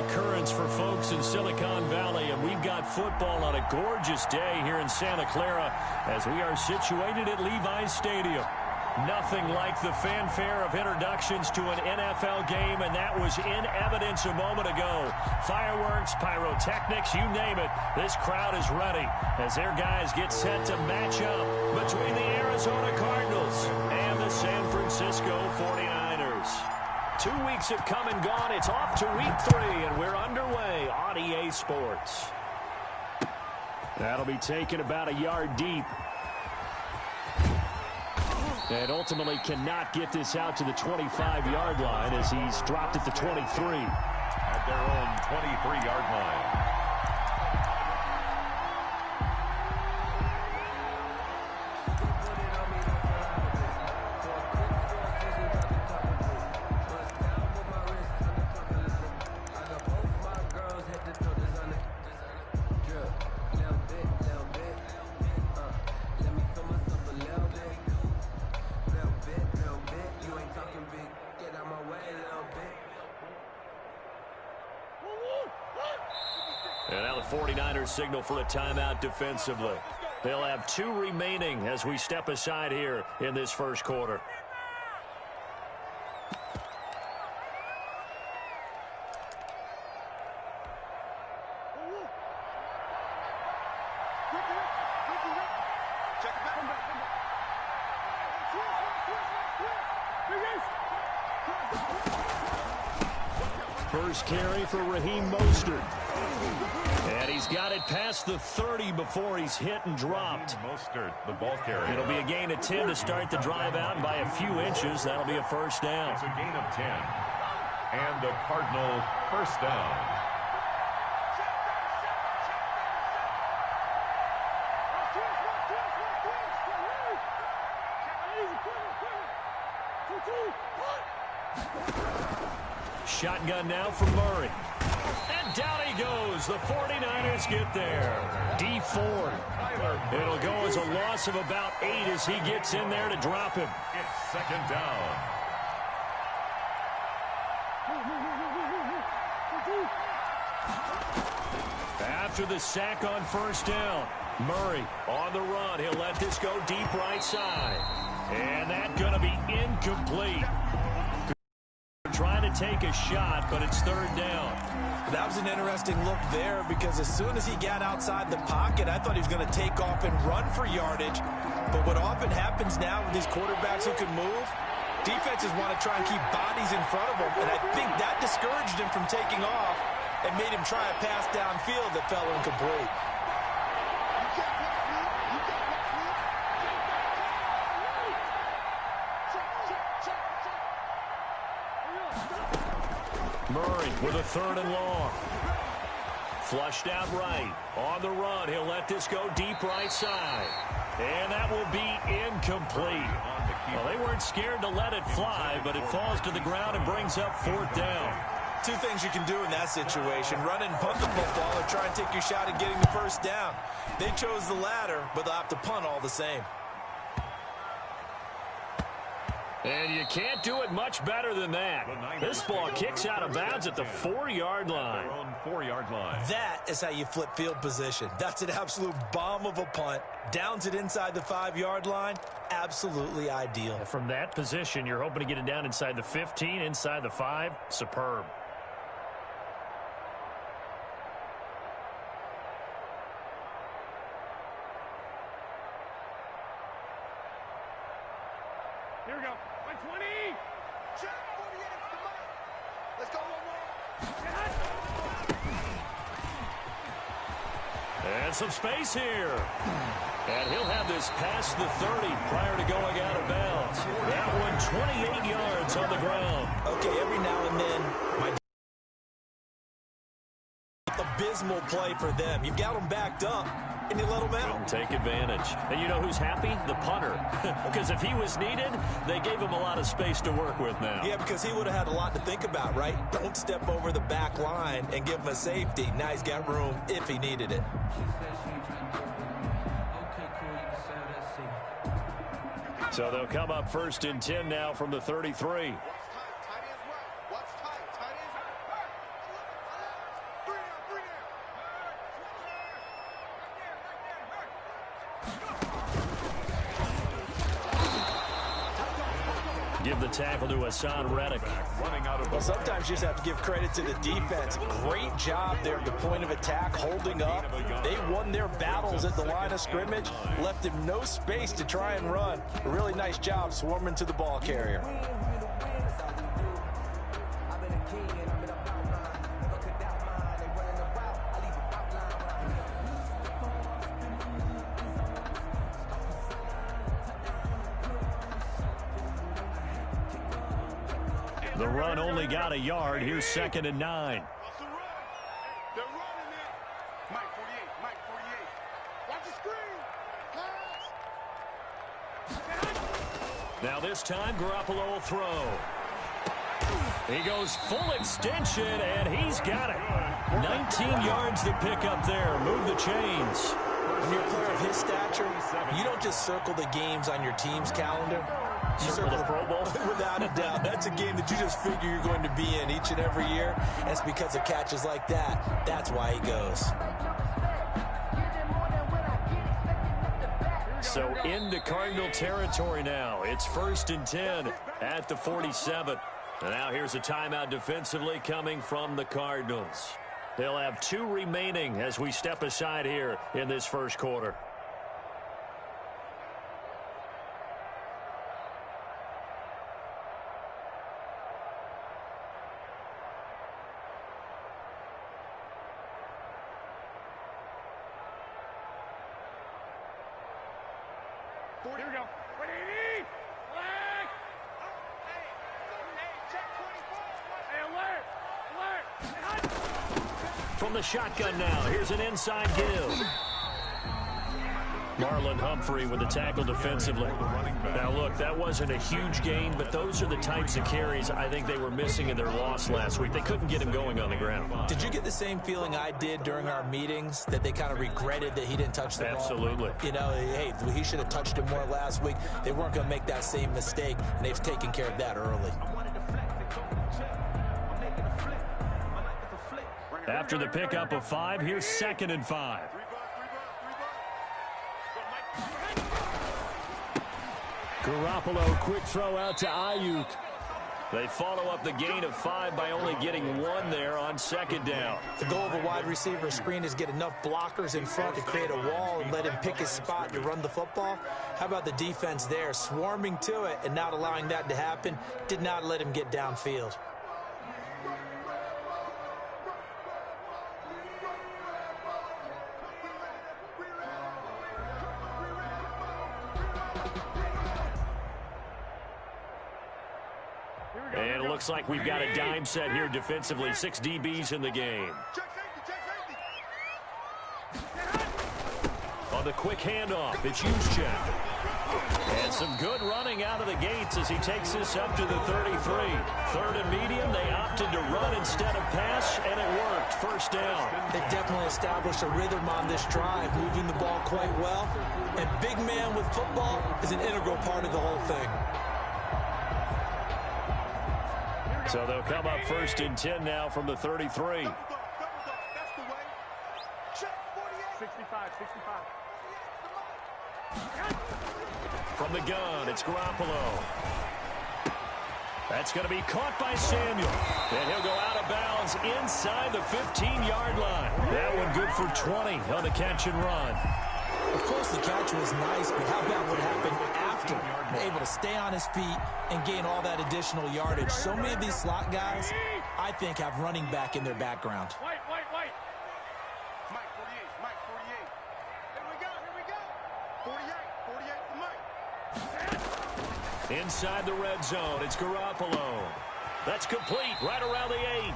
occurrence for folks in Silicon Valley, and we've got football on a gorgeous day here in Santa Clara as we are situated at Levi's Stadium. Nothing like the fanfare of introductions to an NFL game, and that was in evidence a moment ago. Fireworks, pyrotechnics, you name it. This crowd is ready as their guys get set to match up between the Arizona Cardinals and the San Francisco 49ers. 2 weeks have come and gone. It's off to week 3, and we're underway on EA Sports. That'll be taken about a yard deep. And ultimately cannot get this out to the 25-yard line as he's dropped at the 23. At their own 23-yard line. And now the 49ers signal for a timeout defensively. They'll have 2 remaining as we step aside here in this first quarter. First carry for Raheem Mostert. And he's got it past the 30 before he's hit and dropped. Mostert, the ball carrier. It'll be a gain of 10 to start the drive out, and by a few inches, that'll be a first down. It's a gain of 10. And a Cardinal first down. Shotgun now for Murray. And down he goes. The 49ers get there. Dee Ford. It'll go as a loss of about 8 as he gets in there to drop him. It's second down. After the sack on first down, Murray on the run. He'll let this go deep right side. And that's going to be incomplete. Trying to take a shot, but it's third down. That was an interesting look there because as soon as he got outside the pocket, I thought he was going to take off and run for yardage. But what often happens now with these quarterbacks who can move, defenses want to try and keep bodies in front of them, and I think that discouraged him from taking off and made him try a pass downfield that fell incomplete. Murray with a third and long. Flushed out right. On the run, he'll let this go deep right side. And that will be incomplete. Well, they weren't scared to let it fly, but it falls to the ground and brings up fourth down. 2 things you can do in that situation. Run and punt the football or try and take your shot at getting the first down. They chose the latter, but they'll have to punt all the same. And you can't do it much better than that. This ball kicks out of bounds at the 4-yard line. 4-yard line. That is how you flip field position. That's an absolute bomb of a punt. Downs it inside the 5-yard line. Absolutely ideal. From that position, you're hoping to get it down inside the 15, inside the 5. Superb. Here we go. 20. Check 48. Let's go one more. And some space here. And he'll have this past the 30 prior to going out of bounds. That one 28 yards on the ground. Okay, every now and then, abysmal play for them. You've got them backed up, and you let them out. Couldn't take advantage. And you know who's happy? The punter. Because if he was needed, they gave him a lot of space to work with now. Yeah, because he would have had a lot to think about, right? Don't step over the back line and give him a safety. Now he's got room if he needed it. So they'll come up first and 10 now from the 33. give the tackle to Hassan Reddick. Well, sometimes you just have to give credit to the defense. Great job there at the point of attack, holding up. They won their battles at the line of scrimmage, left him no space to try and run. A really nice job swarming to the ball carrier. The run only got a yard. Here's 2nd and 9. They're running it. Mike 48, Mike 48. Watch the screen. Pass. Now this time, Garoppolo will throw. He goes full extension, and he's got it. 19 yards to pick up there. Move the chains. When you're a player of his stature, you don't just circle the games on your team's calendar. You circle the Pro Bowl. Without a doubt. That's a game that you just figure you're going to be in each and every year. And it's because of catches like that. That's why he goes. So into Cardinal territory now. It's 1st and 10 at the 47. And now here's a timeout defensively coming from the Cardinals. They'll have 2 remaining as we step aside here in this first quarter. Here we go. Ready? Flag. Hey, check 24. Hey, alert. From the shotgun now, here's an inside give. Marlon Humphrey with the tackle defensively. Now, look, that wasn't a huge gain, but those are the types of carries I think they were missing in their loss last week. They couldn't get him going on the ground. Did you get the same feeling I did during our meetings, that they kind of regretted that he didn't touch the ball? Absolutely. You know, hey, he should have touched it more last week. They weren't going to make that same mistake, and they've taken care of that early. After the pickup of 5, here's 2nd and 5. Garoppolo, quick throw out to Ayuk. They follow up the gain of 5 by only getting 1 there on 2nd down. The goal of a wide receiver screen is get enough blockers in front to create a wall and let him pick his spot to run the football. How about the defense there, swarming to it and not allowing that to happen? Did not let him get downfield. And it looks like we've got a dime set here defensively. 6 DBs in the game. On the quick handoff, it's Juszczyk. And some good running out of the gates as he takes this up to the 33. 3rd and medium, they opted to run instead of pass, and it worked. 1st down. They definitely established a rhythm on this drive, moving the ball quite well. And big man with football is an integral part of the whole thing. So they'll come up 1st and 10 now from the 33. 65, 65. From the gun, it's Garoppolo. That's going to be caught by Samuel. And he'll go out of bounds inside the 15-yard line. That one good for 20 on the catch and run. Of course, the catch was nice, but how about what happened after? Able to stay on his feet and gain all that additional yardage. So many of these slot guys, I think, have running back in their background. White. Mike 48, Mike 48. Here we go. 48 for Mike. Inside the red zone, it's Garoppolo. That's complete right around the 8.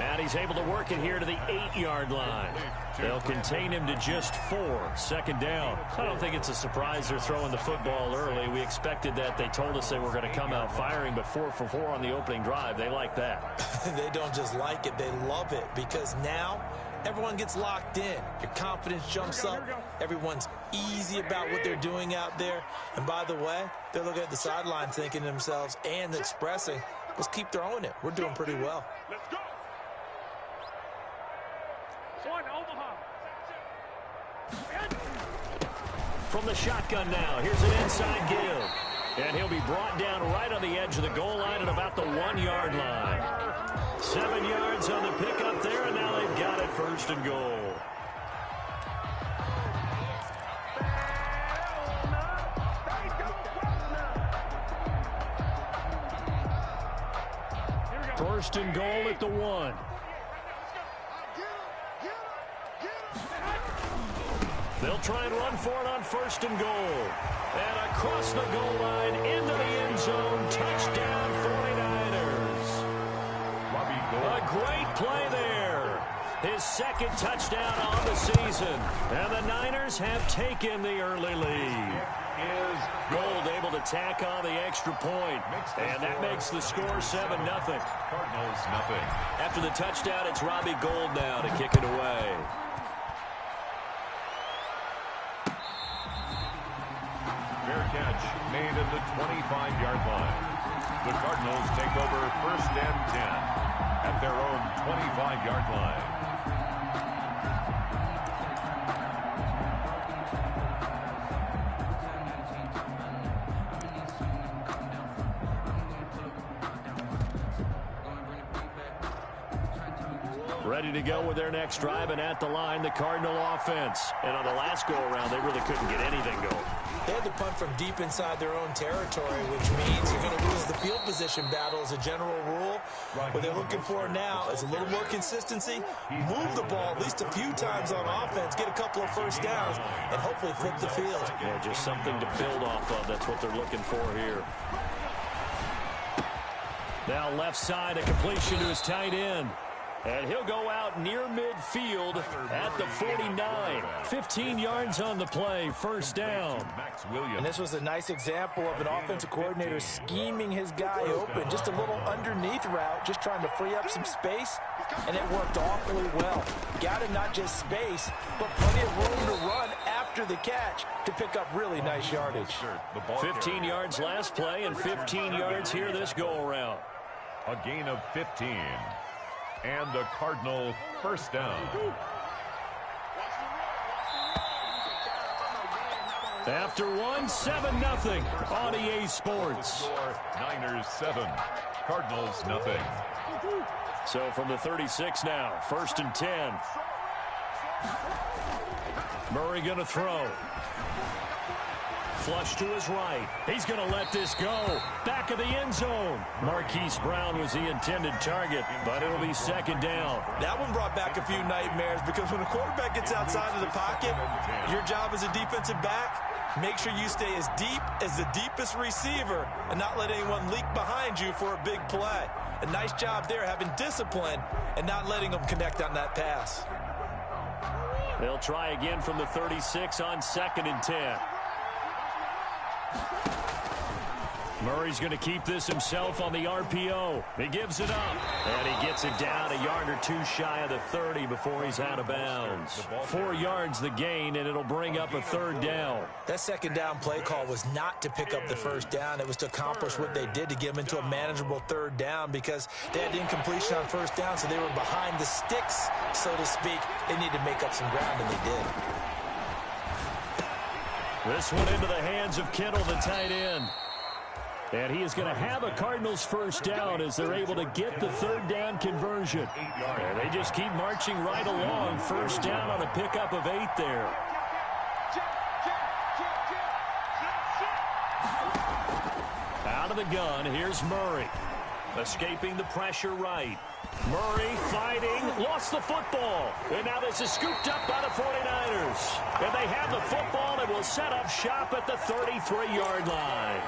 And he's able to work it here to the 8-yard line. They'll contain him to just 4. 2nd down. I don't think it's a surprise they're throwing the football early. We expected that. They told us they were going to come out firing, but 4 for 4 on the opening drive. They like that. They don't just like it, they love it, because now everyone gets locked in. Your confidence jumps up. Everyone's easy about what they're doing out there. And by the way, they're looking at the sideline thinking to themselves and expressing, let's keep throwing it. We're doing pretty well. Let's go. From the shotgun now, here's an inside give. And he'll be brought down right on the edge of the goal line at about the 1-yard line. 7 yards on the pickup there, and now they've got it first and goal. First and goal at the 1. They'll try and run for it on first and goal. And across the goal line, into the end zone, touchdown 49ers. A great play there. His second touchdown on the season. And the Niners have taken the early lead. Gold able to tack on the extra point. And that makes the score 7-0. Cardinals nothing. After the touchdown, it's Robbie Gould now to kick it away. Fair catch made at the 25-yard line. The Cardinals take over first and 10 at their own 25-yard line. Ready to go with their next drive, and at the line, the Cardinal offense. And on the last go-around, they really couldn't get anything going. They had to punt from deep inside their own territory, which means you're going to lose the field position battle as a general rule. What they're looking for now is a little more consistency, move the ball at least a few times on offense, get a couple of first downs, and hopefully flip the field. Yeah, just something to build off of. That's what they're looking for here. Now left side, a completion to his tight end. And he'll go out near midfield at the 49. 15 yards on the play, first down. And this was a nice example of an offensive coordinator scheming his guy open. Just a little underneath route, just trying to free up some space. And it worked awfully well. Got him not just space, but plenty of room to run after the catch to pick up really nice yardage. 15 yards last play and 15 yards here this go-around. A gain of 15. And a Cardinal first down. After 7-0 on EA Sports. Niners 7, Cardinals nothing. So from the 36 now, first and 10. Murray going to throw. Flush to his right. He's going to let this go. Back of the end zone. Marquise Brown was the intended target, but it'll be second down. That one brought back a few nightmares because when a quarterback gets outside of the pocket, your job as a defensive back, make sure you stay as deep as the deepest receiver and not let anyone leak behind you for a big play. A nice job there having discipline and not letting them connect on that pass. They'll try again from the 36 on second and 10. Murray's going to keep this himself on the RPO. He gives it up, and he gets it down a yard or two shy of the 30 before he's out of bounds. 4 yards the gain, and it'll bring up a third down. That second down play call was not to pick up the first down. It was to accomplish what they did to get them into a manageable third down because they had incompletion on first down, so they were behind the sticks, so to speak. They needed to make up some ground, and they did. This one into the hands of Kittle, the tight end. And he is going to have a Cardinals first down as they're able to get the third down conversion. And they just keep marching right along. First down on a pickup of 8 there. Out of the gun, here's Murray. Escaping the pressure right. Murray fighting, lost the football. And now this is scooped up by the 49ers. And they have the football and will set up shop at the 33-yard line.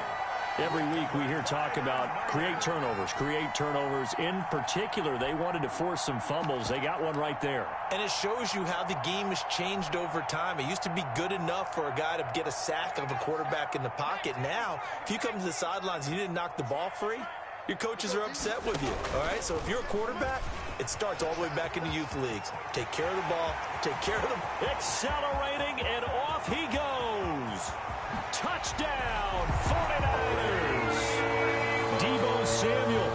Every week we hear talk about create turnovers. In particular, they wanted to force some fumbles. They got one right there. And it shows you how the game has changed over time. It used to be good enough for a guy to get a sack of a quarterback in the pocket. Now, if you come to the sidelines and you didn't knock the ball free, your coaches are upset with you. All right, so if you're a quarterback, it starts all the way back in the youth leagues. Take care of the ball. Take care of them. Accelerating, and off he goes. Touchdown, 49ers. Deebo Samuel,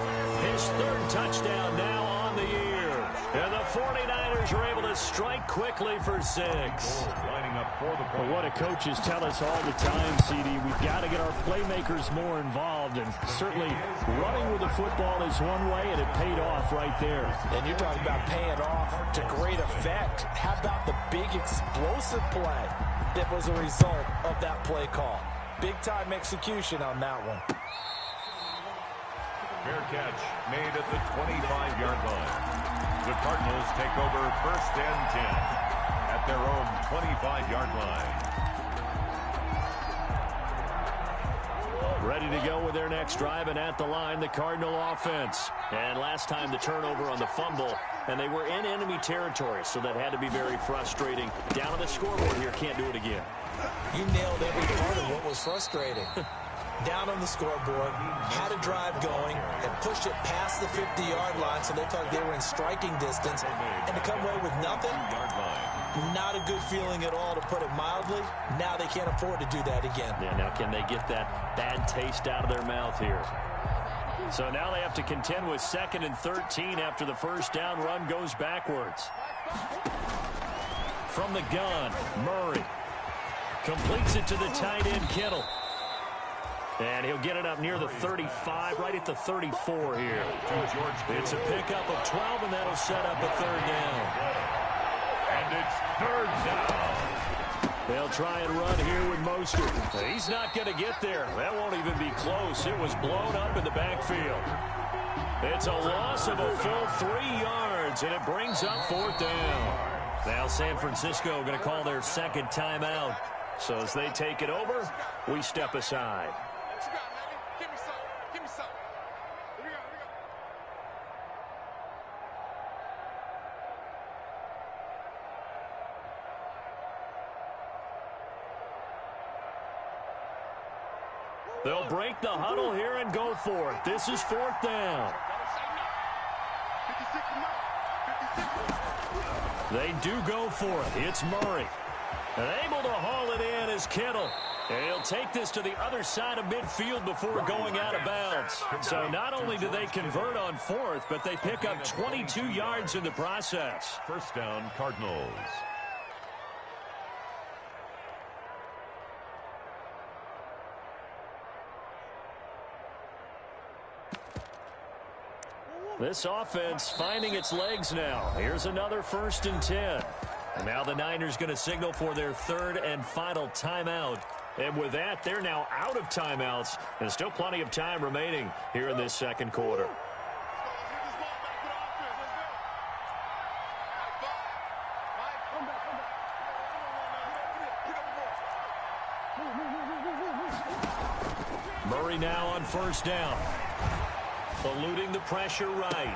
his third touchdown now on the year. And the 49ers Niners are able to strike quickly for 6. Lining up for the point. What do coaches tell us all the time, CD? We've got to get our playmakers more involved, and certainly running with the football is one way, and it paid off right there. And you're talking about paying off to great effect. How about the big explosive play that was a result of that play call? Big-time execution on that one. Fair catch made at the 25-yard line. The Cardinals take over 1st and 10 at their own 25-yard line. Ready to go with their next drive, and at the line, the Cardinal offense. And last time the turnover on the fumble, and they were in enemy territory, so that had to be very frustrating. Down on the scoreboard here, can't do it again. You nailed every part of what was frustrating. Down on the scoreboard, had a drive going, and pushed it past the 50-yard line, so they thought they were in striking distance. And to come away with nothing, not a good feeling at all, to put it mildly. Now they can't afford to do that again. Yeah, now can they get that bad taste out of their mouth here? So now they have to contend with 2nd and 13 after the first down run goes backwards. From the gun, Murray completes it to the tight end, Kittle. And he'll get it up near the 35, right at the 34 here. It's a pickup of 12, and that'll set up a 3rd down. And it's 3rd down. They'll try and run here with Mostert. He's not going to get there. That won't even be close. It was blown up in the backfield. It's a loss of a full 3 yards, and it brings up 4th down. Now San Francisco going to call their 2nd timeout. So as they take it over, we step aside. They'll break the huddle here and go for it. This is 4th down. They do go for it. It's Murray. And able to haul it in is Kittle. And he'll take this to the other side of midfield before going out of bounds. So not only do they convert on 4th, but they pick up 22 yards in the process. 1st down, Cardinals. This offense finding its legs now. Here's another 1st and 10. And now the Niners going to signal for their 3rd and final timeout. And with that, they're now out of timeouts. And still plenty of time remaining here in this 2nd quarter. Murray now on 1st down. Eluding the pressure right.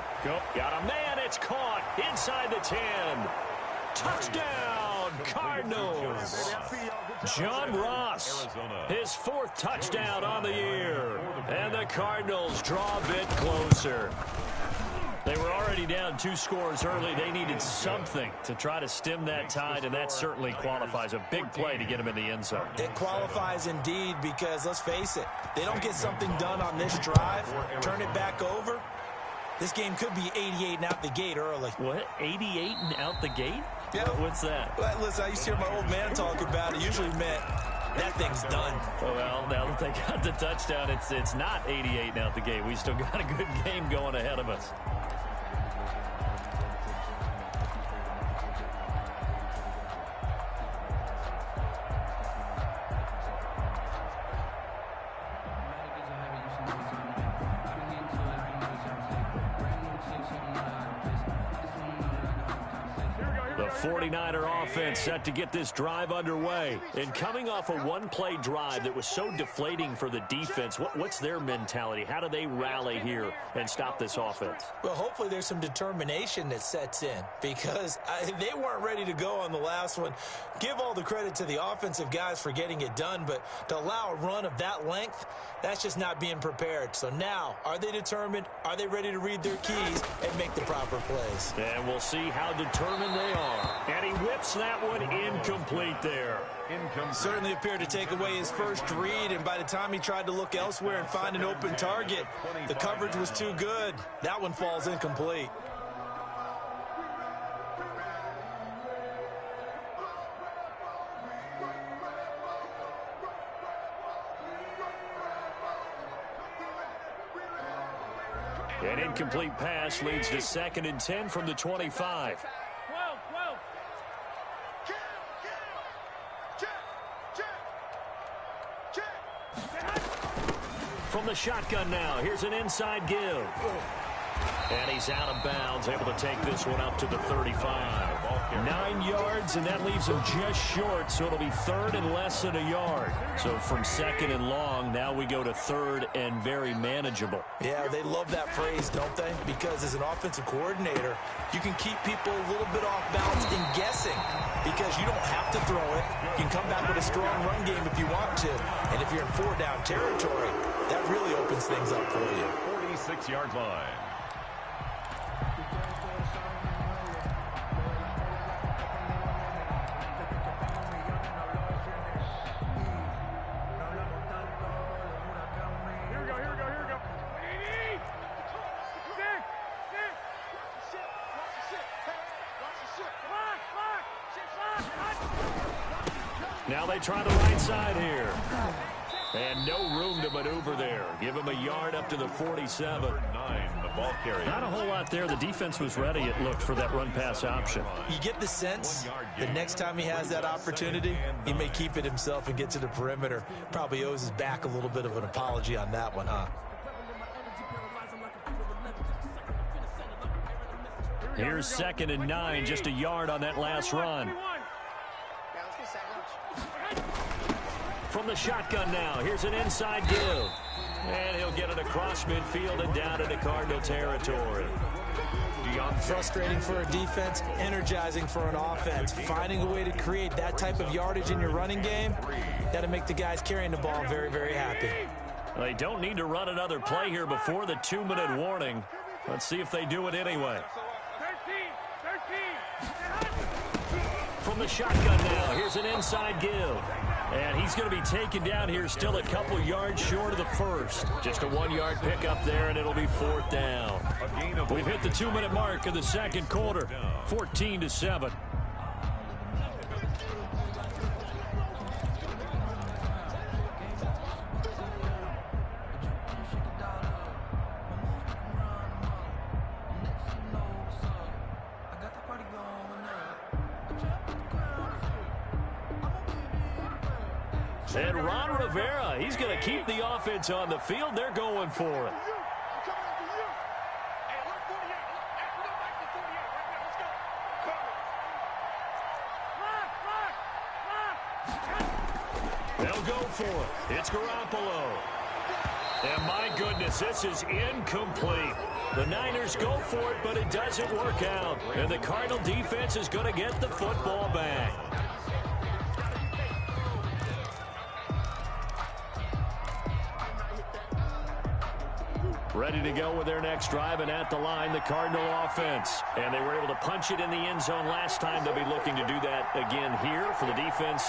Got a man. It's caught inside the 10. Touchdown, Cardinals. John Ross, his 4th touchdown on the year. And the Cardinals draw a bit closer. They were already down 2 scores early. They needed something to try to stem that tide, and that certainly qualifies. A big play to get them in the end zone. It qualifies indeed, because let's face it, they don't get something done on this drive, turn it back over, this game could be 88 and out the gate early. What? 88 and out the gate? Yeah. What's that? Well, listen, I used to hear my old man talk about it. Usually meant that thing's done. Well, now that they got the touchdown, it's not 88 and out the gate. We still got a good game going ahead of us. The 49er offense set to get this drive underway. And coming off a one-play drive that was so deflating for the defense, what's their mentality? How do they rally here and stop this offense? Well, hopefully there's some determination that sets in, because they weren't ready to go on the last one. Give all the credit to the offensive guys for getting it done, but to allow a run of that length, that's just not being prepared. So now, are they determined? Are they ready to read their keys and make the proper plays? And we'll see how determined they are. And he whips that one incomplete there. Certainly appeared to take away his first read, and by the time he tried to look elsewhere and find an open target, the coverage was too good. That one falls incomplete. An incomplete pass leads to 2nd and 10 from the 25. From the shotgun now, here's an inside give. And he's out of bounds, able to take this one up to the 35. 9 yards, and that leaves him just short, so it'll be 3rd and less than a yard. So from 2nd and long, now we go to 3rd and very manageable. Yeah, they love that phrase, don't they? Because as an offensive coordinator, you can keep people a little bit off balance and guessing because you don't have to throw it. You can come back with a strong run game if you want to. And if you're in 4-down territory, that really opens things up for you. 46-yard line. Now they try the right side here. And no room to maneuver there. Give him a yard up to the 47. 9, the ball carrier. Not a whole lot there. The defense was ready, it looked, for that run-pass option. You get the sense the next time he has that opportunity, he may keep it himself and get to the perimeter. Probably owes his back a little bit of an apology on that one, huh? Here's 2nd and 9, just a yard on that last run. From the shotgun now, here's an inside give. And he'll get it across midfield and down into Cardinal territory. Frustrating for a defense, energizing for an offense. Finding a way to create that type of yardage in your running game, that'll make the guys carrying the ball very, very happy. They don't need to run another play here before the 2-minute warning. Let's see if they do it anyway. From the shotgun now, here's an inside give. And he's going to be taken down here still a couple yards short of the first. Just a 1-yard pickup there, and it'll be 4th down. We've hit the 2-minute mark of the second quarter, 14-7. And Ron Rivera, he's going to keep the offense on the field. They're going for it. They'll go for it. It's Garoppolo. And my goodness, this is incomplete. The Niners go for it, but it doesn't work out. And the Cardinal defense is going to get the football back. Ready to go with their next drive, and at the line, the Cardinal offense. And they were able to punch it in the end zone last time. They'll be looking to do that again here for the defense.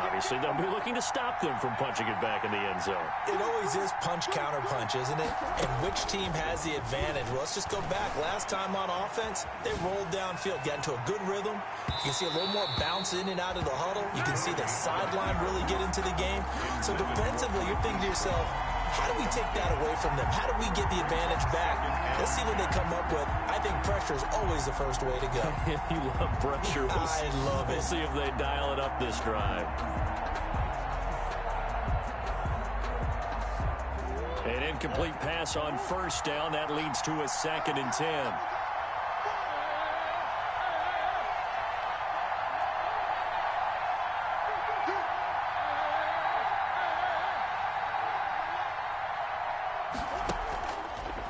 Obviously, they'll be looking to stop them from punching it back in the end zone. It always is punch-counter-punch, isn't it? And which team has the advantage? Well, let's just go back. Last time on offense, they rolled downfield, got into a good rhythm. You can see a little more bounce in and out of the huddle. You can see the sideline really get into the game. So defensively, you're thinking to yourself, how do we take that away from them? How do we get the advantage back? Let's see what they come up with. I think pressure is always the first way to go. You love pressure. I love it. We'll see if they dial it up this drive. An incomplete pass on 1st down. That leads to a 2nd and 10.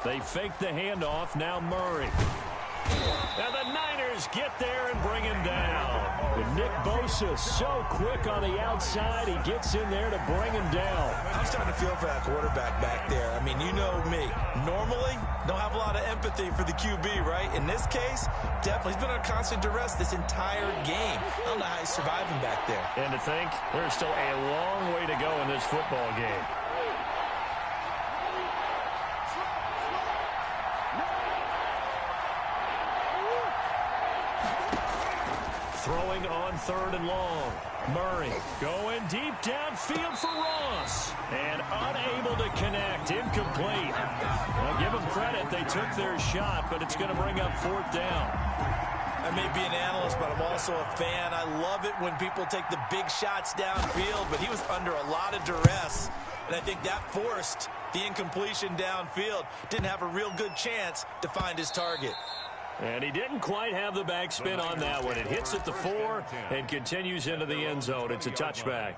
They fake the handoff. Now Murray. And the Niners get there and bring him down. And Nick Bosa so quick on the outside. He gets in there to bring him down. I'm starting to feel for that quarterback back there. I mean, you know me. Normally, don't have a lot of empathy for the QB, right? In this case, definitely. He's been under constant duress this entire game. I don't know how he's surviving back there. And to think, there's still a long way to go in this football game. Throwing on 3rd and long. Murray going deep downfield for Ross. And unable to connect. Incomplete. Well, give them credit. They took their shot, but it's going to bring up 4th down. I may be an analyst, but I'm also a fan. I love it when people take the big shots downfield, but he was under a lot of duress. And I think that forced the incompletion downfield. Didn't have a real good chance to find his target. And he didn't quite have the backspin on that one. It hits at the 4 and continues into the end zone. It's a touchback.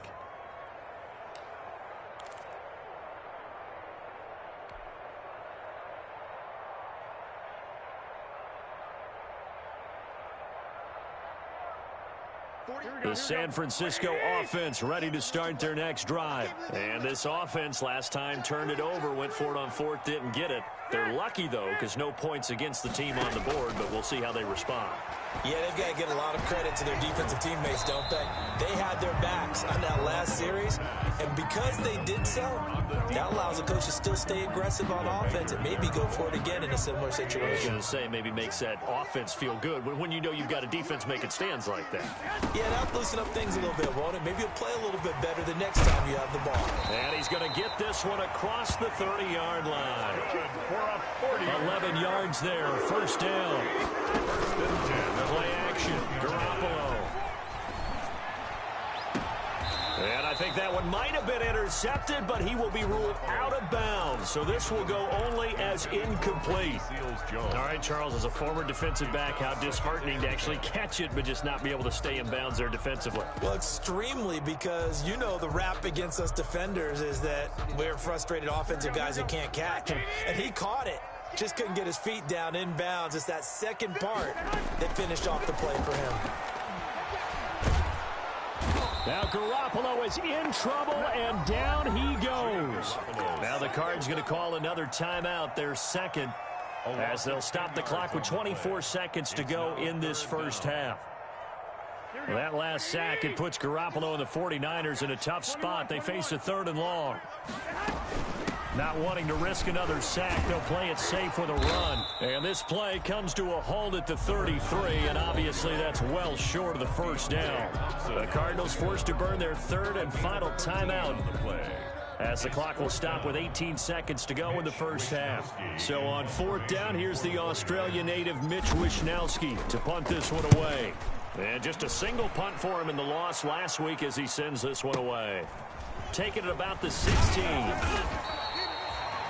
The San Francisco offense ready to start their next drive. And this offense last time turned it over, went for it on 4th, didn't get it. They're lucky, though, because no points against the team on the board, but we'll see how they respond. Yeah, they've got to get a lot of credit to their defensive teammates, don't they? They had their backs on that last series, and because they did so, that allows the coach to still stay aggressive on offense and maybe go for it again in a similar situation. I was going to say, maybe makes that offense feel good when you know you've got a defense making stands like that. Yeah, that'll loosen up things a little bit, won't it? Maybe you'll play a little bit better the next time you have the ball. And he's going to get this one across the 30-yard line. 11 yards there, 1st down. Play action, Garoppolo. And I think that one might have been intercepted, but he will be ruled out of bounds. So this will go only as incomplete. All right, Charles, as a former defensive back, how disheartening to actually catch it, but just not be able to stay in bounds there defensively. Well, extremely, because you know the rap against us defenders is that we're frustrated offensive guys who can't catch. And he caught it. Just couldn't get his feet down in bounds. It's that second part that finished off the play for him. Now Garoppolo is in trouble, and down he goes. Now the Cards going to call another timeout, their second, as they'll stop the clock with 24 seconds to go in this first half. Well, that last sack, it puts Garoppolo and the 49ers in a tough spot. They face a 3rd and long. Not wanting to risk another sack, they'll play it safe with a run. And this play comes to a halt at the 33, and obviously that's well short of the 1st down. The Cardinals forced to burn their 3rd and final timeout as the clock will stop with 18 seconds to go in the first half. So on 4th down, here's the Australia native Mitch Wishnowsky to punt this one away. And just a single punt for him in the loss last week as he sends this one away. Taking it about the 16.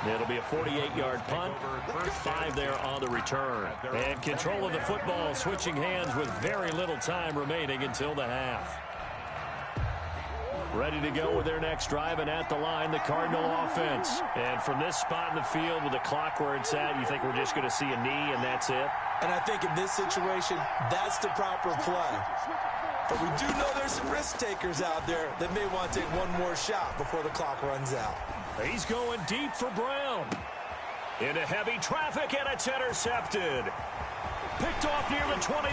It'll be a 48-yard punt, 5 there on the return. And control of the football switching hands with very little time remaining until the half. Ready to go with their next drive, and at the line, the Cardinal offense. And from this spot in the field with the clock where it's at, you think we're just going to see a knee and that's it? And I think in this situation, that's the proper play. But we do know there's some risk takers out there that may want to take one more shot before the clock runs out. He's going deep for Brown. Into heavy traffic, and it's intercepted. Picked off near the 29.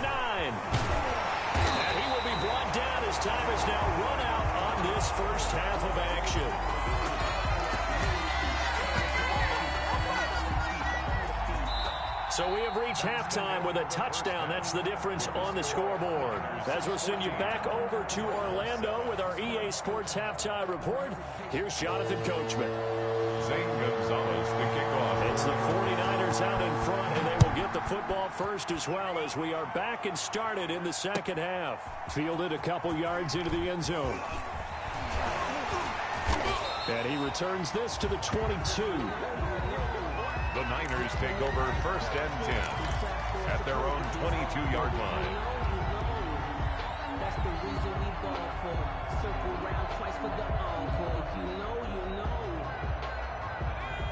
And he will be brought down as time is now run out on this first half of action. So we have reached halftime with a touchdown. That's the difference on the scoreboard. As we'll send you back over to Orlando with our EA Sports Halftime Report, here's Jonathan Coachman. Zane Gonzalez to kick off. It's the 49ers out in front, and they will get the football first as well as we are back and started in the second half. Fielded a couple yards into the end zone. And he returns this to the 22. The Niners take over 1st and 10 at their own 22-yard line. That's the reason we ball for. Circle round twice for the encore. If you know, you know.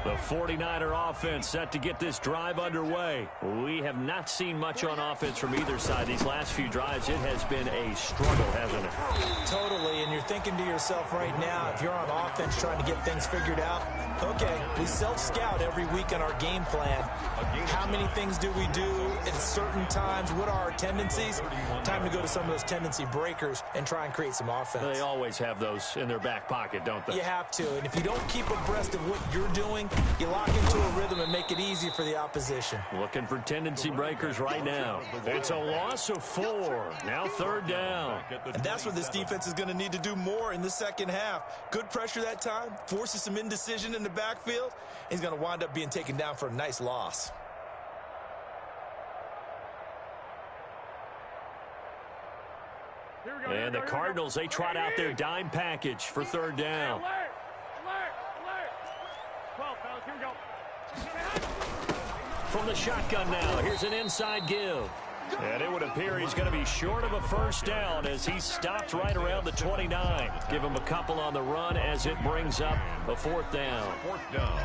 The 49er offense set to get this drive underway. We have not seen much on offense from either side. These last few drives, it has been a struggle, hasn't it? Totally, and you're thinking to yourself right now, if you're on offense trying to get things figured out, okay, we self-scout every week on our game plan. How many things do we do at certain times? What are our tendencies? Time to go to some of those tendency breakers and try and create some offense. They always have those in their back pocket, don't they? You have to, and if you don't keep abreast of what you're doing, You lock into a rhythm and make it easy for the opposition. Looking for tendency breakers right now. It's a loss of 4. Now 3rd down. And that's what this defense is going to need to do more in the second half. Good pressure that time, forces some indecision in the backfield. He's going to wind up being taken down for a nice loss. And the Cardinals, they trot out their dime package for 3rd down. From the shotgun now, here's an inside give. And it would appear he's going to be short of a first down as he stopped right around the 29. Give him a couple on the run as it brings up a 4th down. 4th down.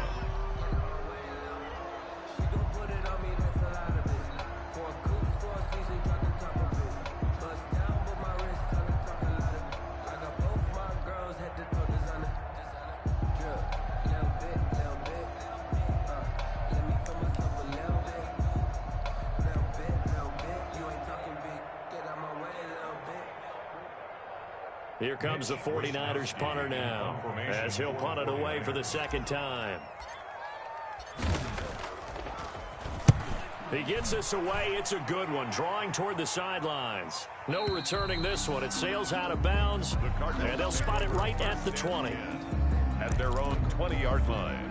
Here comes the 49ers punter now as he'll punt it away for the 2nd time. He gets this away. It's a good one, drawing toward the sidelines. No returning this one. It sails out of bounds, and they'll spot it right at the 20. At their own 20-yard line.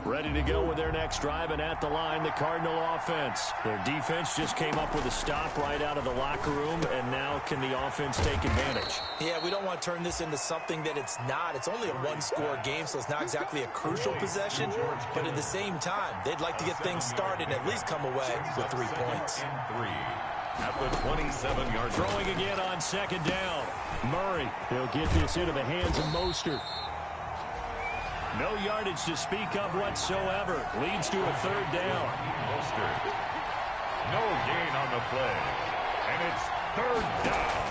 Ready to go with their next drive, and at the line, the Cardinal offense. Their defense just came up with a stop right out of the locker room, and now can the offense take advantage? Yeah, we don't want to turn this into something that it's not. It's only a one-score game, so it's not exactly a crucial possession, but at the same time, they'd like to get things started and at least come away with 3 points. At the 27-yard line. Throwing again on 2nd down. Murray, he'll get this into the hands of Mostert. No yardage to speak of whatsoever. Leads to a 3rd down. Mostert. No gain on the play. And it's 3rd down.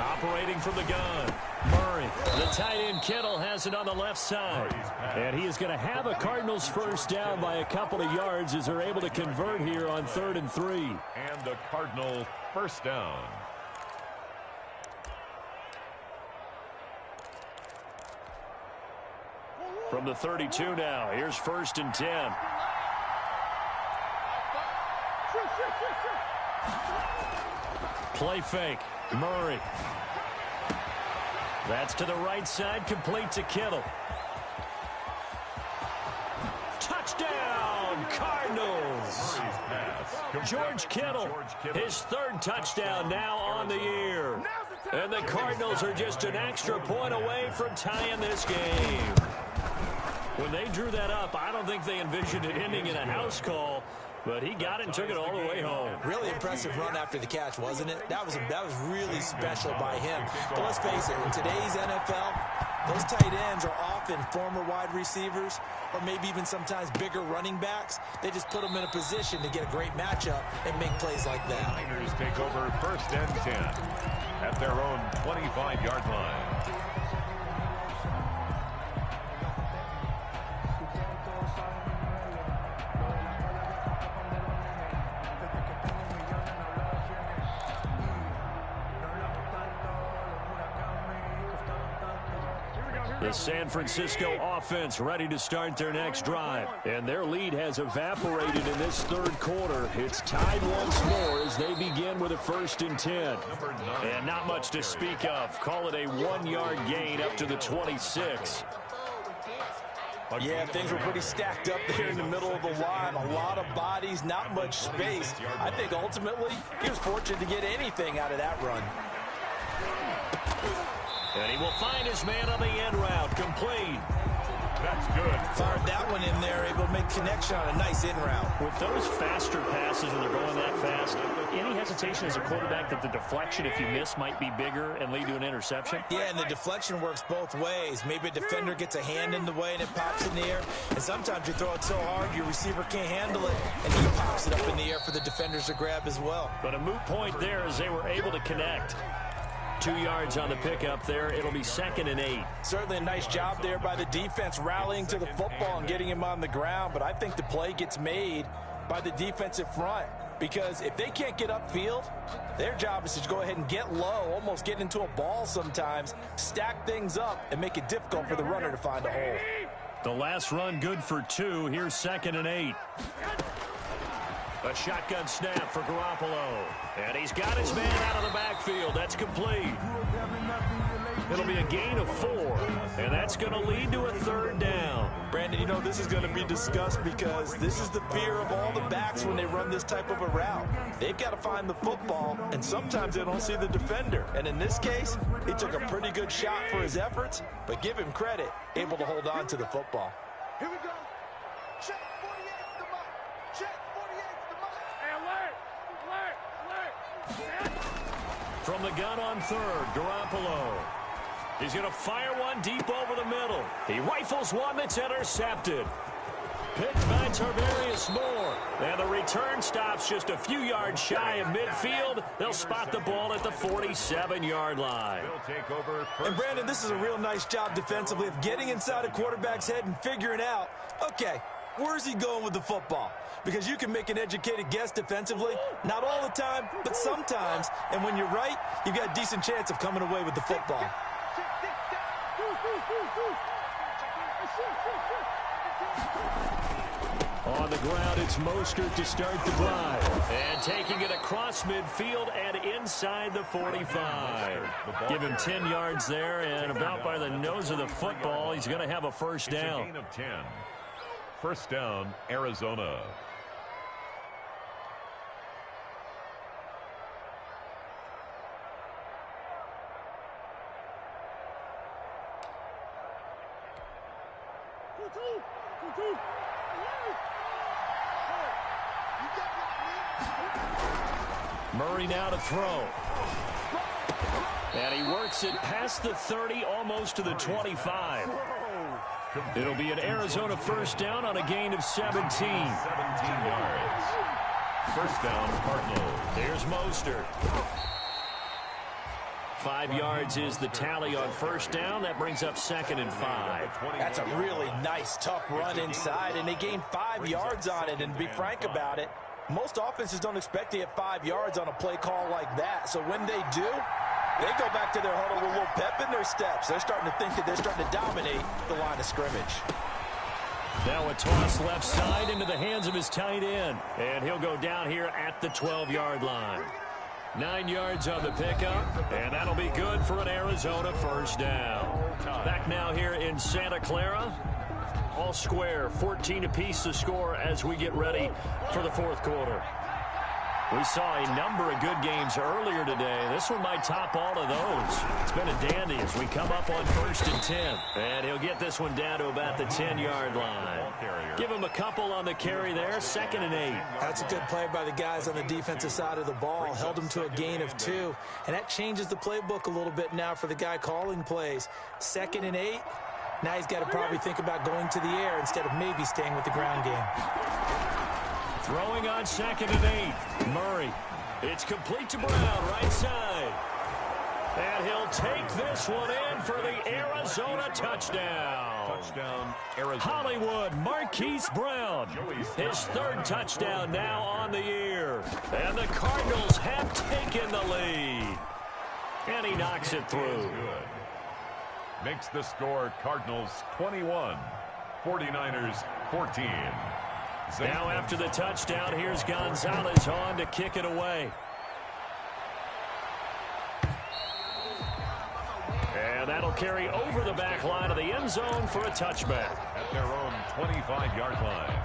Operating from the gun. Murray. The tight end Kittle has it on the left side. And he is going to have a Cardinals first down by a couple of yards as they're able to convert here on 3rd and 3. And the Cardinal first down. From the 32 now, here's 1st and 10. Play fake. Murray. That's to the right side, complete to Kittle. Touchdown, Cardinals! George Kittle, his 3rd touchdown now on the year. And the Cardinals are just an extra point away from tying this game. When they drew that up, I don't think they envisioned it ending in a house call, but he got it and took it all the way home. Really impressive run after the catch, wasn't it? That was really special by him. But let's face it, in today's NFL, those tight ends are often former wide receivers or maybe even sometimes bigger running backs. They just put them in a position to get a great matchup and make plays like that. Niners take over 1st and 10 at their own 25-yard line. The San Francisco offense ready to start their next drive. And their lead has evaporated in this 3rd quarter. It's tied once more as they begin with a 1st and 10. And not much to speak of. Call it a 1-yard gain up to the 26. Yeah, things were pretty stacked up there in the middle of the line. A lot of bodies, not much space. I think ultimately he was fortunate to get anything out of that run. And he will find his man on the end route, complete. That's good. Fired that one in there, able to make connection on a nice in route. With those faster passes when they're going that fast, any hesitation as a quarterback that the deflection, if you miss, might be bigger and lead to an interception? Yeah, and the deflection works both ways. Maybe a defender gets a hand in the way and it pops in the air. And sometimes you throw it so hard your receiver can't handle it, and he pops it up in the air for the defenders to grab as well. But a moot point there as they were able to connect. 2 yards on the pickup there. It'll be 2nd and 8. Certainly a nice job there by the defense rallying to the football and getting him on the ground. But I think the play gets made by the defensive front, because if they can't get upfield, their job is to go ahead and get low, almost get into a ball sometimes, stack things up, and make it difficult for the runner to find a hole. The last run good for 2. Here's 2nd and 8. A shotgun snap for Garoppolo. And he's got his man out of the backfield. That's complete. It'll be a gain of 4. And that's going to lead to a 3rd down. Brandon, you know, this is going to be discussed because this is the fear of all the backs when they run this type of a route. They've got to find the football, and sometimes they don't see the defender. And in this case, he took a pretty good shot for his efforts, but give him credit, able to hold on to the football. Here we go. Check 48 for the mark. Check 48 for the mark. Hey, alert. From the gun on 3rd, Garoppolo. He's going to fire one deep over the middle. He rifles one that's intercepted. Picked by Tarvarius Moore. And the return stops just a few yards shy of midfield. They'll spot the ball at the 47-yard line. And Brandon, this is a real nice job defensively of getting inside a quarterback's head and figuring out, okay, where's he going with the football? Because you can make an educated guess defensively. Not all the time, but sometimes. And when you're right, you've got a decent chance of coming away with the football. On the ground, it's Mostert to start the drive. And taking it across midfield and inside the 45. Give him 10 yards there, and about by the nose of the football, he's going to have a first down. It's a gain of 10. First down, Arizona. Murray now to throw. And he works it past the 30, almost to the 25. It'll be an Arizona first down on a gain of 17. 17 yards. First down, Cardinals. There's Mostert. 5 yards is the tally on first down. That brings up 2nd and 5. That's a really nice, tough run inside, and they gained 5 yards on it. And to be frank about it, most offenses don't expect to get 5 yards on a play call like that. So when they do, they go back to their huddle with a little pep in their steps. They're starting to think that they're starting to dominate the line of scrimmage. Now a toss left side into the hands of his tight end. And he'll go down here at the 12-yard line. 9 yards on the pickup, and that'll be good for an Arizona first down. Back now here in Santa Clara. All square, 14 apiece to score as we get ready for the 4th quarter. We saw a number of good games earlier today. This one might top all of those. It's been a dandy as we come up on 1st and 10. And he'll get this one down to about the 10-yard line. Give him a couple on the carry there, 2nd and 8. That's a good play by the guys on the defensive side of the ball. Held him to a gain of 2. And that changes the playbook a little bit now for the guy calling plays. 2nd and 8. Now he's got to probably think about going to the air instead of maybe staying with the ground game. Throwing on 2nd and 8. Murray. It's complete to Brown, right side. And he'll take this one in for the Arizona touchdown. Touchdown, Arizona. Hollywood Marquise Brown. His 3rd touchdown now on the year. And the Cardinals have taken the lead. And he knocks it through. Makes the score Cardinals 21, 49ers 14. Now after the touchdown, here's Gonzalez on to kick it away. And that'll carry over the back line of the end zone for a touchback. At their own 25-yard line.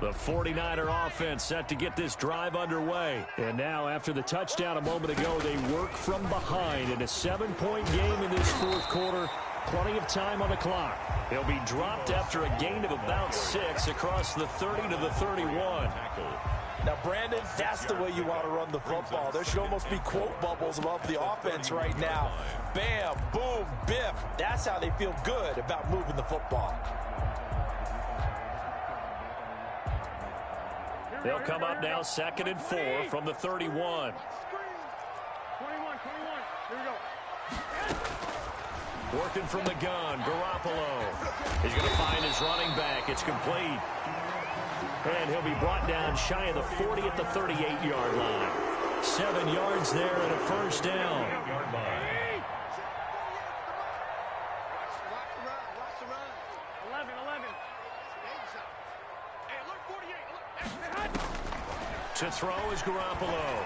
The 49er offense set to get this drive underway. And now after the touchdown a moment ago, they work from behind in a 7-point game in this 4th quarter. Plenty of time on the clock. They'll be dropped after a gain of about 6 across the 30 to the 31. Now, Brandon, that's the way you want to run the football. There should almost be quote bubbles above the offense right now. Bam, boom, biff. That's how they feel good about moving the football. They'll come up now 2nd and 4 from the 31. 21. Here we go. Working from the gun, Garoppolo. He's going to find his running back. It's complete. And he'll be brought down shy of the 40 at the 38-yard line. 7 yards there and a first down. Watch the run. 11. Hey, look, 48. To throw is Garoppolo.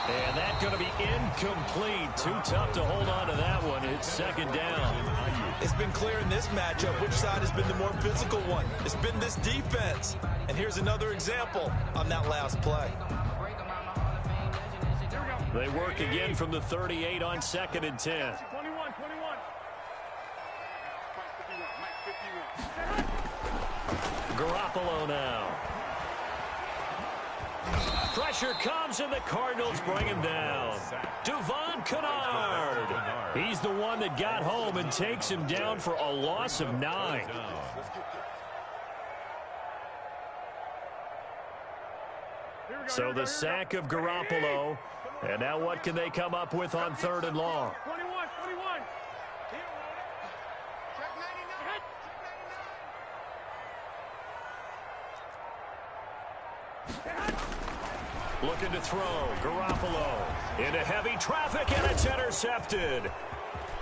And that's going to be incomplete. Too tough to hold on to that one. It's 2nd down. It's been clear in this matchup which side has been the more physical one. It's been this defense. And here's another example on that last play. They work again from the 38 on 2nd and 10. 21. Garoppolo now. Pressure comes, and the Cardinals bring him down. Devon Kennard. He's the one that got home and takes him down for a loss of 9. So the sack of Garoppolo. And now what can they come up with on 3rd and long? 21. Looking to throw. Garoppolo into heavy traffic, and it's intercepted.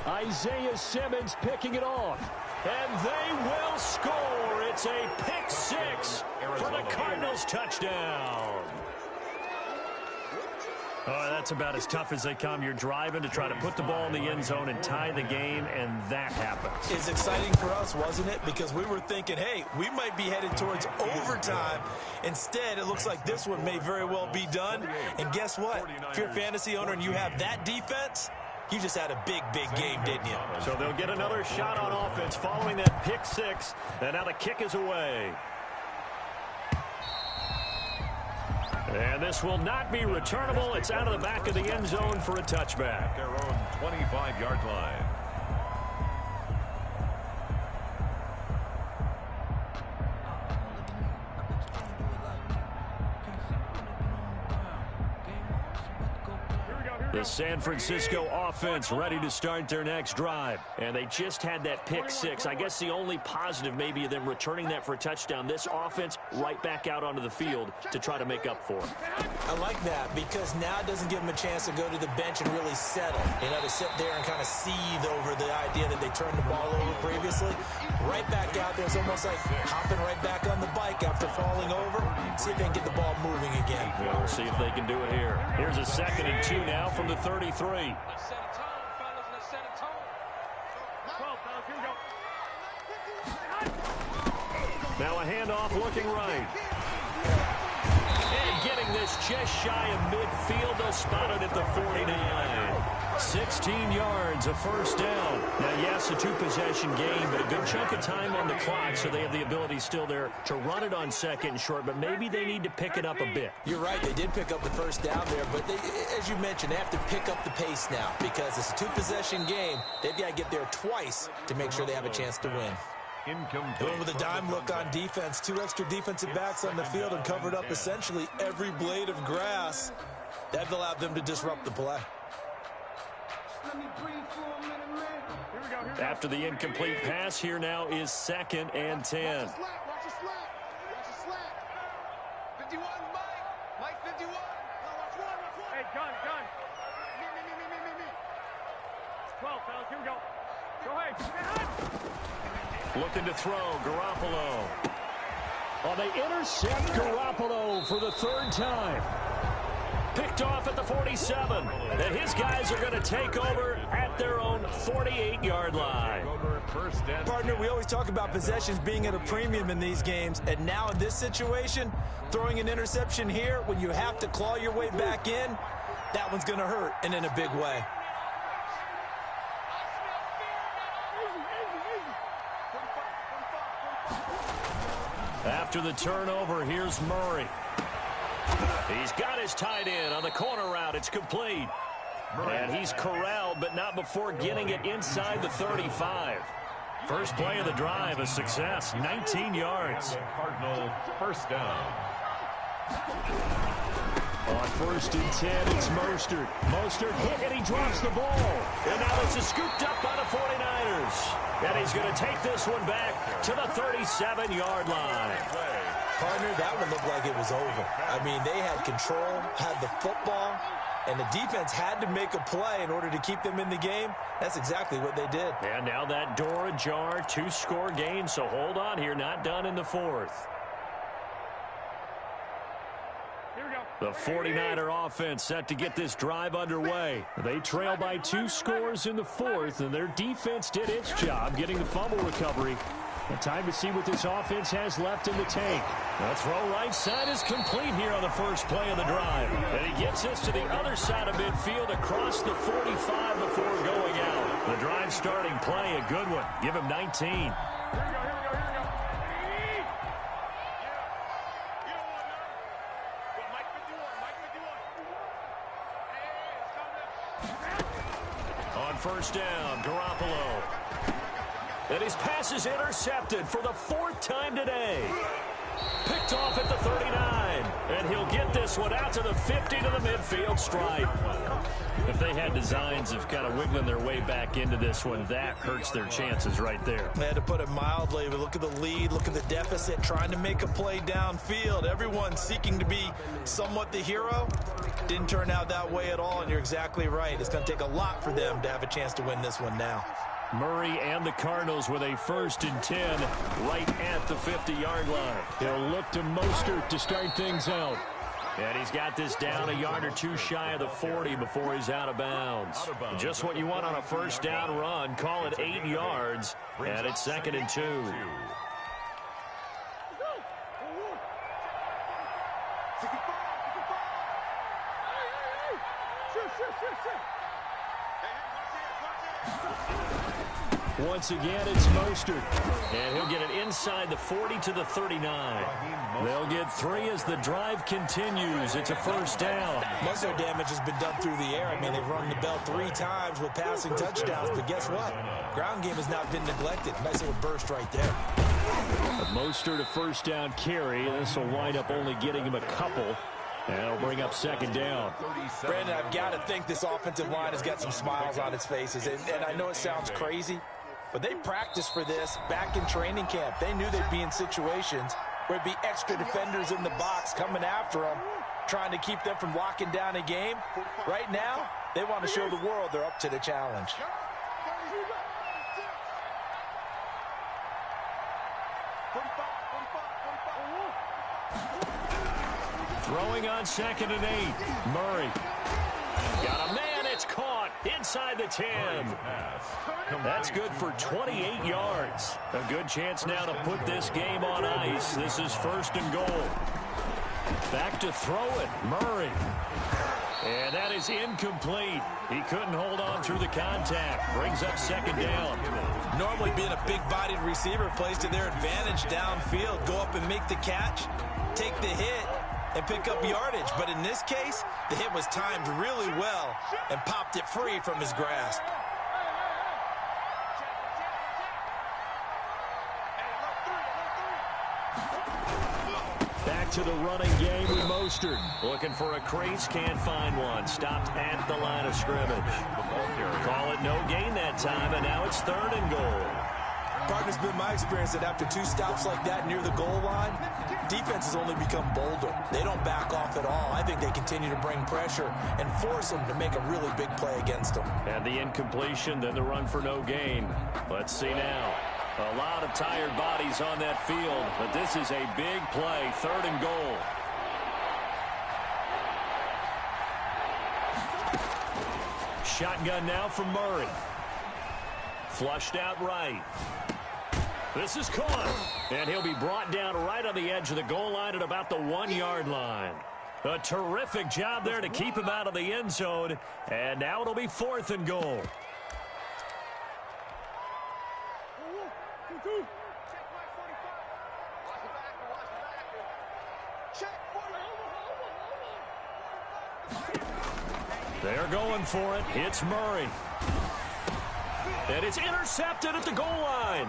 Isaiah Simmons picking it off. And they will score. It's a pick 6 for the Cardinals touchdown. Oh, that's about as tough as they come. You're driving to try to put the ball in the end zone and tie the game, and that happens. It's exciting for us, wasn't it? Because we were thinking, hey, we might be headed towards overtime. Instead, it looks like this one may very well be done. And guess what? If you're a fantasy owner and you have that defense, you just had a big game, didn't you? So they'll get another shot on offense following that pick 6. And now the kick is away. And this will not be returnable. It's out of the back of the end zone for a touchback. Their own 25-yard line. The San Francisco offense ready to start their next drive. And they just had that pick 6. I guess the only positive maybe of them returning that for a touchdown. This offense right back out onto the field to try to make up for it. I like that because now it doesn't give them a chance to go to the bench and really settle. You know, to sit there and kind of seethe over the idea that they turned the ball over previously. Right back out there. It's almost like hopping right back on the bike after falling over. See if they can get the ball moving again. Well, we'll see if they can do it here. Here's a 2nd and 2 now from the 33. Now a handoff looking right. And getting this just shy of midfield. They'll spot it at the 49. 16 yards, a first down. Now, yes, a 2-possession game, but a good chunk of time on the clock, so they have the ability still there to run it on 2nd and short, but maybe they need to pick it up a bit. You're right. They did pick up the first down there, but they, as you mentioned, they have to pick up the pace now because it's a 2-possession game. They've got to get there twice to make sure they have a chance to win. Going with a dime look on defense. 2 extra defensive backs on the field and covered up essentially every blade of grass. That allowed them to disrupt the play. After the incomplete pass, here now is 2nd and 10. Watch the slap. 51, Mike 51. Watch one. Hey, gun. Me. 12, fellas, here we go. Go ahead. Looking to throw, Garoppolo. Well, they intercept Garoppolo for the 3rd time. Picked off at the 47. And his guys are going to take over at their own 48-yard line. Partner, we always talk about possessions being at a premium in these games. And now in this situation, throwing an interception here when you have to claw your way back in, that one's going to hurt, and in a big way. After the turnover, here's Murray. He's got his tight end on the corner route. It's complete. And he's corralled, but not before getting it inside the 35. First play of the drive, a success, 19 yards. Cardinal first down. On 1st and 10, it's Mostert. Mostert hit, and he drops the ball. And now this is scooped up by the 49ers. And he's going to take this one back to the 37-yard line. Partner, that one looked like it was over. I mean, they had control, had the football, and the defense had to make a play in order to keep them in the game. That's exactly what they did. And now that door ajar, 2-score game, so hold on here, not done in the 4th. The 49er offense set to get this drive underway. They trail by 2 scores in the 4th, and their defense did its job getting the fumble recovery. And time to see what this offense has left in the tank. The throw right side is complete here on the first play of the drive. And he gets this to the other side of midfield across the 45 before going out. The drive starting play, a good one. Give him 19. On first down, Garoppolo. And his pass is intercepted for the 4th time today. Picked off at the 39. And he'll get this one out to the 50 to the midfield stripe. If they had designs of kind of wiggling their way back into this one, that hurts their chances right there. They had to put it mildly, but look at the lead, look at the deficit, trying to make a play downfield. Everyone seeking to be somewhat the hero. Didn't turn out that way at all, and you're exactly right. It's going to take a lot for them to have a chance to win this one now. Murray and the Cardinals with a 1st and 10 right at the 50-yard line. He'll look to Mostert to start things out. And he's got this down a yard or 2 shy of the 40 before he's out of bounds. Just what you want on a first down run. Call it 8 yards, and it's 2nd and 2. Once again, it's Mostert. And he'll get it inside the 40 to the 39. They'll get 3 as the drive continues. It's a first down. Most of their damage has been done through the air. I mean, they've rung the bell 3 times with passing touchdowns, but guess what? Ground game has not been neglected. Nice little burst right there. Mostert a first down carry. This will wind up only getting him a couple. And it'll bring up 2nd down. Brandon, I've got to think this offensive line has got some smiles on its faces. And I know it sounds crazy, but they practiced for this back in training camp. They knew they'd be in situations where it'd be extra defenders in the box coming after them, trying to keep them from locking down a game. Right now, they want to show the world they're up to the challenge. Throwing on 2nd and 8. Murray. Got a man. It's caught inside the 10. That's good for 28 yards. A good chance now to put this game on ice. This is 1st and goal. Back to throw it. Murray. And that is incomplete. He couldn't hold on through the contact. Brings up 2nd down. Normally being a big-bodied receiver plays to their advantage downfield. Go up and make the catch, take the hit, and pick up yardage. But in this case, the hit was timed really well and popped it free from his grasp. Back to the running game with Mostert. Looking for a crease, can't find one. Stopped at the line of scrimmage. Call it no gain that time, and now it's 3rd and goal. Partner's been my experience that after 2 stops like that near the goal line, defenses only become bolder. They don't back off at all. I think they continue to bring pressure and force them to make a really big play against them. And the incompletion, then the run for no gain. Let's see now. A lot of tired bodies on that field, but this is a big play. 3rd and goal. Shotgun now from Murray. Flushed out right. This is caught, and he'll be brought down right on the edge of the goal line at about the 1-yard line. A terrific job there to keep him out of the end zone, and now it'll be 4th and goal. They're going for it. It's Murray. And it's intercepted at the goal line.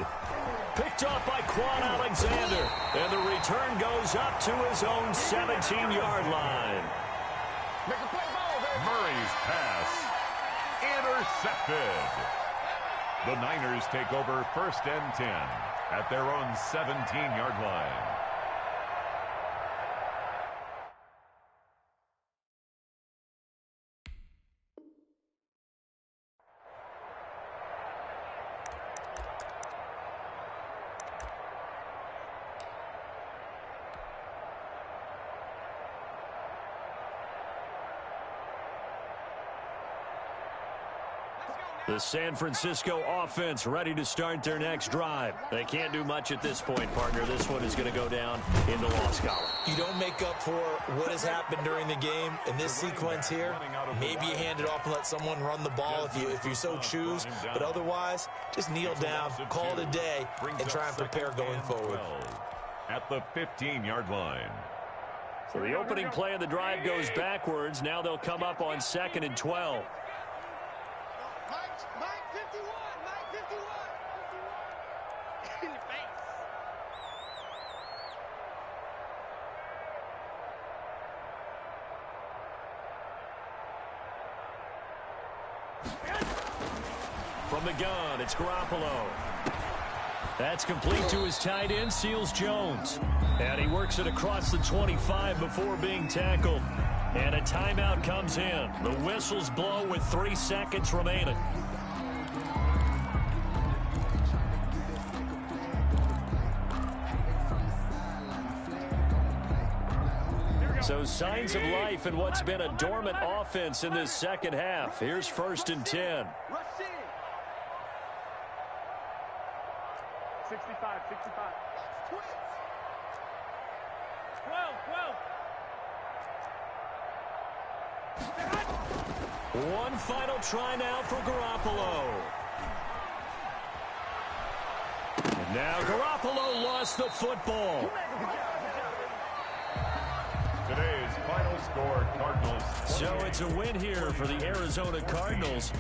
Picked off by Quan Alexander. And the return goes up to his own 17-yard line. Murray's pass intercepted. The Niners take over 1st and 10 at their own 17-yard line. The San Francisco offense ready to start their next drive. They can't do much at this point, partner. This one is going to go down in the loss column. You don't make up for what has happened during the game in this sequence here. Maybe you hand it off and let someone run the ball if you so choose. But otherwise, just kneel down, call it a day, and try and prepare going forward. At the 15-yard line. So the opening play of the drive goes backwards. Now they'll come up on 2nd and 12. From the gun, it's Garoppolo. That's complete to his tight end, Seals Jones. And he works it across the 25 before being tackled. And a timeout comes in. The whistles blow with 3 seconds remaining. So signs of life in what's been a dormant offense in this second half. Here's 1st and 10. 65. 12. One final try now for Garoppolo. And now Garoppolo lost the football. Today's final score, Cardinals. So it's a win here for the Arizona Cardinals.